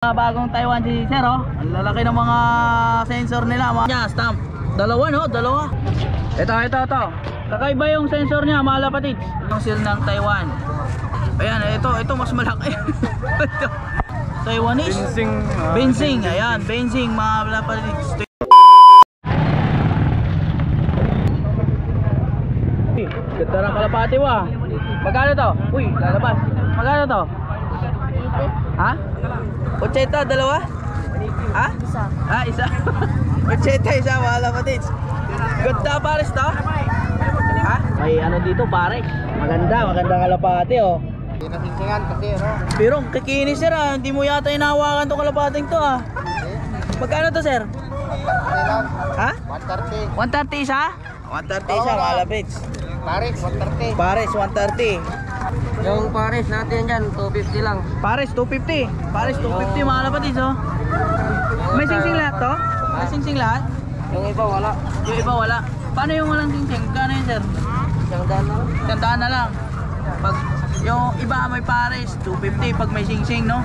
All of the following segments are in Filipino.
Bagong Taiwan si Sir, oh. Ang lalaki ng mga sensor nila, mga stamp. Dalawa, no? Dalawa. Ito. Kakaiba yung sensor niya, mga lapatids. Yung seal ng Taiwan. Ayan, ito mas malaki. Taiwanese. Benzing. Ayan, benzing, mga lapatids. Ganda ng kalapati mo, ah. Magkano to? Uy, lalabas. Magkano to? Ha? 80, dalawa? Ha? Isa. Ah, isa. 80 isa, mga lapatids. Ganda pares to? Ha? May ano dito, pares. Maganda kalapati, oh. Pinasinsingan kasi, no? Pero kikinis, sir, ah. Hindi mo yata inahawakan tong kalapating to, ah. Magkano to, sir? 130 lang. Ha? 130. 130 isa? 130 isa, mga lapatids. Pares, 130. Pares, 130. Yung pares natin dyan, 250 lang. Pares, 250. Pares, 250, mga lapatids, oh. May singsing lahat to? May singsing lahat? Yung iba wala. Yung iba wala. Paano yung walang singsing? Kano yun, sir? Isang daan lang. Tandaan na lang. Pag yung iba may pares, 250 pag may singsing, no?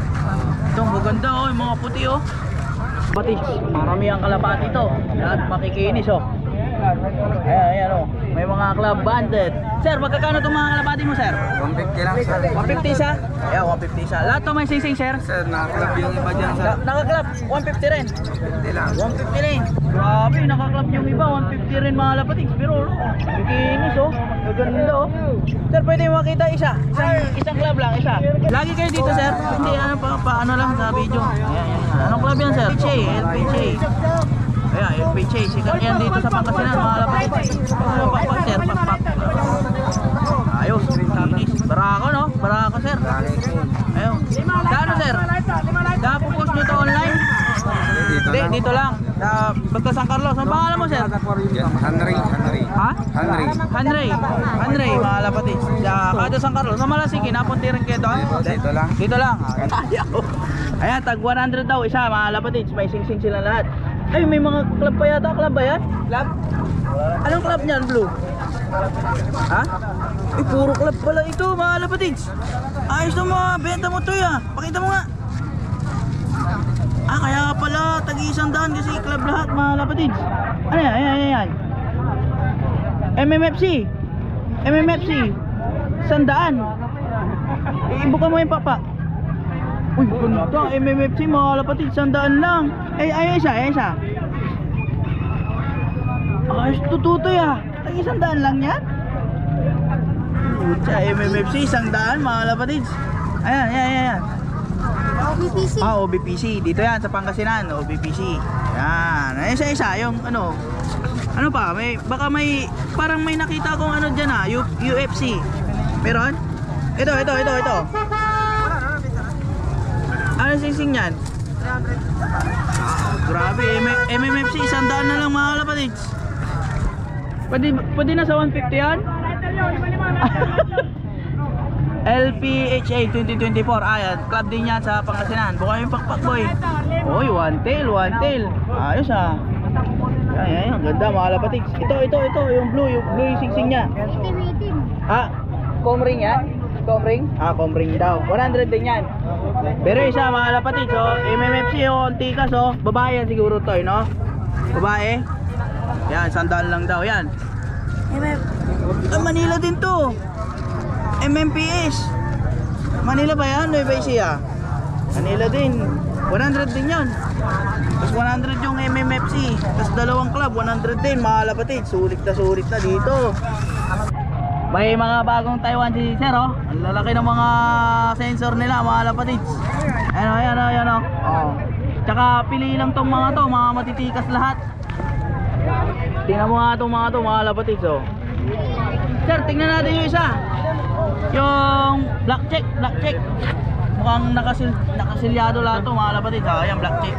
Ito, maganda, oh. Yung mga puti, oh. Pati, marami ang kalapati to. Lahat makikinis, oh. Ayan, oh. May mga club banded. Sir, magkakano itong mga kalapati mo, sir? 150 lang, sir. 150 isa? Ayan, 150 isa. Lahat to may singsing, sir? Sir, nakaklap yung iba dyan, sir. Nakaklap, 150 rin. 150 lang. 150 rin. Grabe, nakaklap yung iba, 150 rin, mga lapatigs. Pero, bikinis, oh. Maganda, oh. Sir, pwede makita isa? Isang club lang, isa. Lagi kayo dito, sir? Hindi, ano paano lang sa video. Ayan. Anong club yan, sir? LPJ. Ayan, LPJ. Sikat yan dito sa Pangasinan, mga lapatigs. Pakpak, sir, pakpak. Ayos, bikinis. Barako, no? Barako, sir. Ayun. Kano, sir? Napupost nyo to online? Hindi, dito lang. Basta San Carlos. Ang pangalan mo, sir? Henry. Ha? Henry. Henry, mga lapatids. Kada San Carlos. Sa Malasiki, napunti rin kayo doon? Dito lang. Dito lang. Ayan, tag 100 daw isa, mga lapatids. May singsing sila lahat. Ay, may mga club pa yata. Club ba yan? Club? Anong club niyan, Blue? Ha? Ay, puro club pala ito, mga lapatids. Ayos na mga benta mo to, ya. Pakita mo nga. Ah, kaya pala tag-100 kasi club lahat, mga lapatids. Ano yan? Ayan. MMFC 100. Ibuka mo yung papa. Uy, ganda. MMFC, mga lapatids, 100 lang. Ay, isa. Ayos tututoy, ah. Tag-100 lang yan. Sa MMFC, 100, mga lapatids. Ayan. OBPC. Ah, OBPC. Dito yan, sa Pangasinan, OBPC. Yan. Isa, yung ano pa, baka may, parang may nakita akong ano dyan, ah, UFC. Meron? Ito. Ano singsing yan? Grabe, MMFC, 100 na lang, mga lapatids. Pwede na sa 150 yan? LPHA 2024. Ayan, club din yan sa Pangasinan. Buka yung pakpak, boy. Oy, one tail. Ayos, ah. Ayan, ganda, mga lapatids. Ito, yung blue yung singsing niya. Ah, comring yan? Comring? Ah, comring daw. 100 din yan. Pero isa, mga lapatids, oh. MMFC, oh, antikas, oh. Babae yan siguro to, no? Babae. Yan, 100 lang daw, yan. Manila din to. MMPS. Manila ba yan? Nueva Ecija. Manila din. 100 din yan. Tapos 100 yung MMFC. Tapos dalawang club, 100 din, mga lapatids. Sulit na dito. May mga bagong Taiwan si Sir, oh. Ang lalaki ng mga sensor nila, mga lapatids. Ayan, oh. Tsaka pili lang tong mga to, mga matitikas lahat. Tingnan mo nga itong mga lapatids, oh. Sir, tingnan natin yung isa. Yung black check. Mukhang nakasilyado lahat to, mga lapatids. Ayan, black check.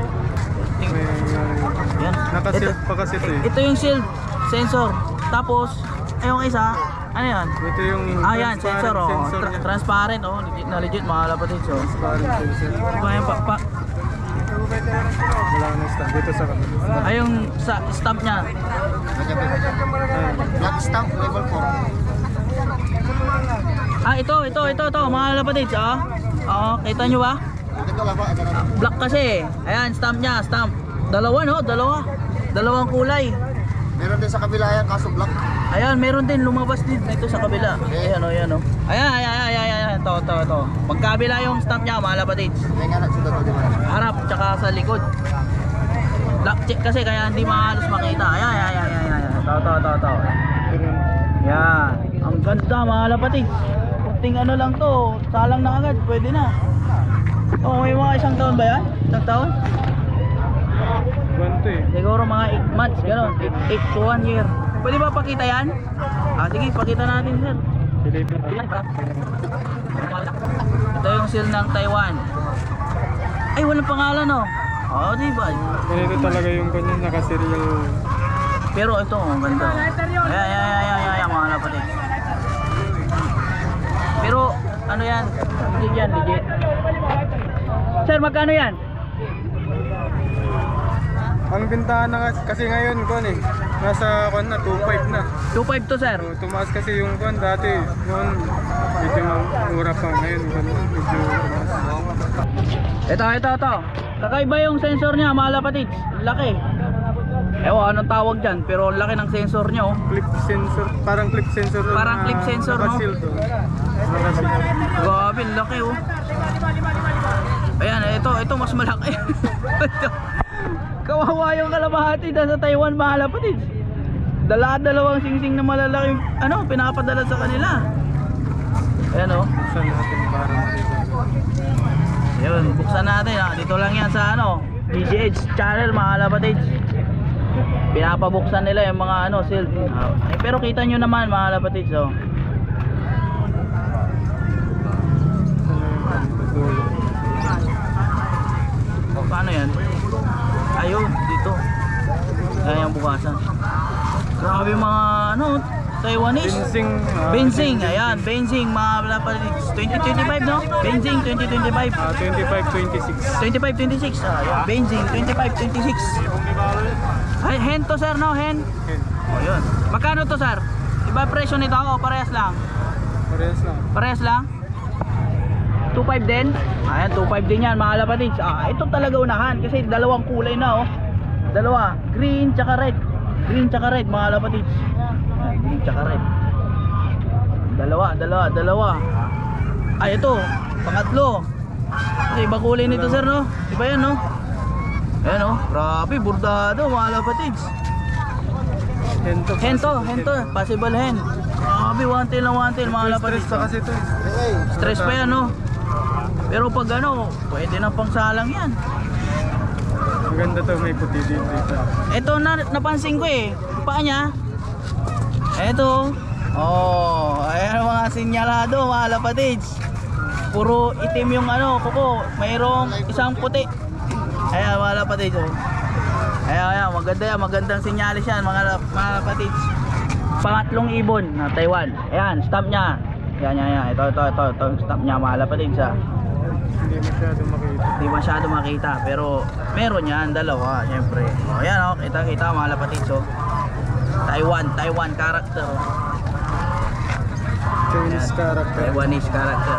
Yan. Nakasil pa kasi ito, eh. Ito yung shield sensor. Tapos, yung isa, ano yan? Ito yung yan, sensor, oh. Transparent, oh. Legit, mga lapatids, oh. Transparent sensor. Diba yung pakpak? Wala na stamp dito sa kanila. Ay, yung sa stamp niya. Black stamp level 4. Ah, ito, mga lapatids, ah. Oo, kita nyo ba? Black kasi. Ayan, stamp niya, stamp. Dalawa no, dalawang kulay. Meron din sa kabila yan, kaso black. Ayan, meron din lumabas din dito sa kabila. Ayan o, ayan o. Ayan. Ito. Magkabila yung stamp niya, mga lapatids. May nga nagsulat ko, di ba? Harap, tsaka sa likod. Black check kasi, kaya hindi mahalos makita. Ayan. Ito. Yan. Ang ganda, mga lapatids. Kunting ano lang to, salang na agad, pwede na. Oh, may mga isang taon ba yan? Isang taon? Ganito eh. Siguro mga 8 months, gano'n. 8 to 1 year. Pwede ba pakita yan? Sige, pakita natin, sir. Ito yung seal ng Taiwan. Ay, walang pangalan, oh. Oo, diba? Ganito talaga yung ganyan, naka-serial. Pero ito, ang ganda. Ayan, mga lapatid. Pero, ano yan? Legit. Sir, magkano yan? Ang bintahan na kasi ngayon, kon eh. Nasa kon na, 2.5 na. 2.5 to, sir. So, tumaas kasi yung kon dati. Noon, medyo mura pa. Ngayon, kon, medyo tumaas. Ito. Kakaiba yung sensor niya, mga lapatid. Laki. Ewan, anong tawag dyan? Pero laki ng sensor niya, oh. Clip sensor, parang clip sensor. Parang clip sensor, no? Nakasil to. Nakasil. Grabe, laki, oh. Ayan, ito mas malaki. Kawawa yung kalabahati sa Taiwan, mga lapatid. Dalawang singsing na malalaki, pinapadala sa kanila. Ayan, oh. Saan natin parang dito? Ayun, buksan natin, ha. Dito lang yan sa DGH channel, mga lapatid. Pinapabuksan nila yung mga seal. Pero kita nyo naman, mga lapatid, so. Paano yan? Ayun, dito. Kaya yung bukasan. Grabe mga Taiwanese. Benzing, ayan, Benzing, mga lapatid. 2025, no? Benzing 2025. 25-26. 25-26, ayan. Benzing 25-26. Ay, hen to, sir, no? Hen? O, yun. Magkano to, sir? Iba presyo nito o parehas lang? Parehas lang? 2.5 din? Ayan, 2.5 din yan, mga lapatids. Ito talaga unahan kasi dalawang kulay na, oh. Dalawa, green tsaka red. Green tsaka red, mga lapatids. Green tsaka red. Dalawa. Ay, ito, pangatlo. Kasi iba kulay nito, sir, no? Iba yan, no? Ayan, oh. Grabe, burdado, mga lapatids. Hento, possible hen. Grabe, one tail, mga lapatids. Stress pa kasi ito. Stress pa yan, no? Pero pag pwede na pang salang yan. Maganda to, may puti dito. Ito napansin ko eh. Paa niya. Ito. Oh, ayan ang mga sinyalado, mga lapatids. Puro itim yung kuko. Mayroong isang puti. Ayan, mga lapatids, oh. Ayan, maganda yan. Magandang sinyalis yan, mga lapatids. Pangatlong ibon na Taiwan. Ayan, stamp niya. Yan. Ito stamp niya, mga lapatids, ha. Hindi masyado makita, pero meron yan, dalawa, syempre. O yan, kita mga lapatids, oh. Taiwan character, oh. Chinese character. Taiwanese character.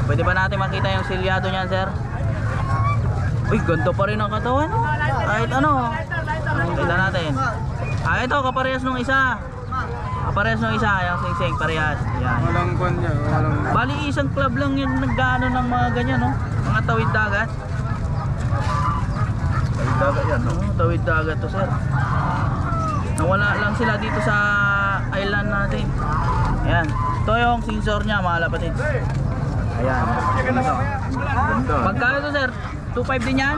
Pwede ba natin makita yung silyado niyan, sir? Uy, ganito pa rin ang katawan, oh. Kahit kita natin. Ito, kaparehas nung isa. Yung sing-sing, parehas. Yan. Walang kwan niya, Bali, isang club lang yung naggaano ng mga ganyan, no? Mga tawid dagat. Tawid dagat yan, no? Tawid dagat to, sir. Nawala lang sila dito sa island natin. Ayan. Ito yung sensor niya, mga lapatids. Ayan. Magkano to, sir? 2.5 din yan?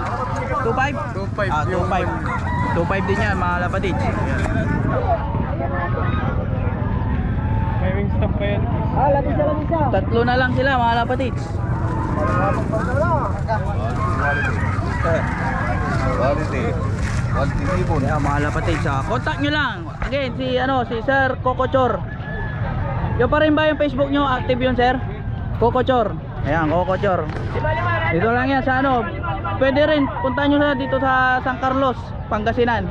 2.5? 2.5. 2.5. 2.5 din yan, mga lapatids. Ayan. May wingstop pa yan. Tatlo na lang sila, mga lapatids. Ayan, mga lapatids. Contact nyo lang. Again, si Sir Cocochor. Yung pa rin ba yung Facebook nyo? Active yun, sir? Cocochor. Ayan, Cocochor. Dito lang yan sa pwede rin, punta nyo na dito sa San Carlos, Pangasinan.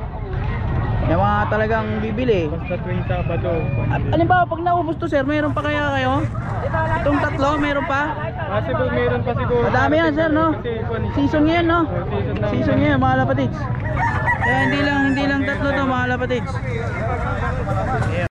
Yung mga talagang bibili. Basta tuwing Sabado. Alin ba, pag naubos to, sir, mayroon pa kaya kayo? Itong tatlo, mayroon pa? Possible meron pa siguro. Madami yan sir, no? Kasi kung Season ngayon, no? season na. Season ngayon, mga lapatids. Kaya hindi lang tatlo to, mga lapatids.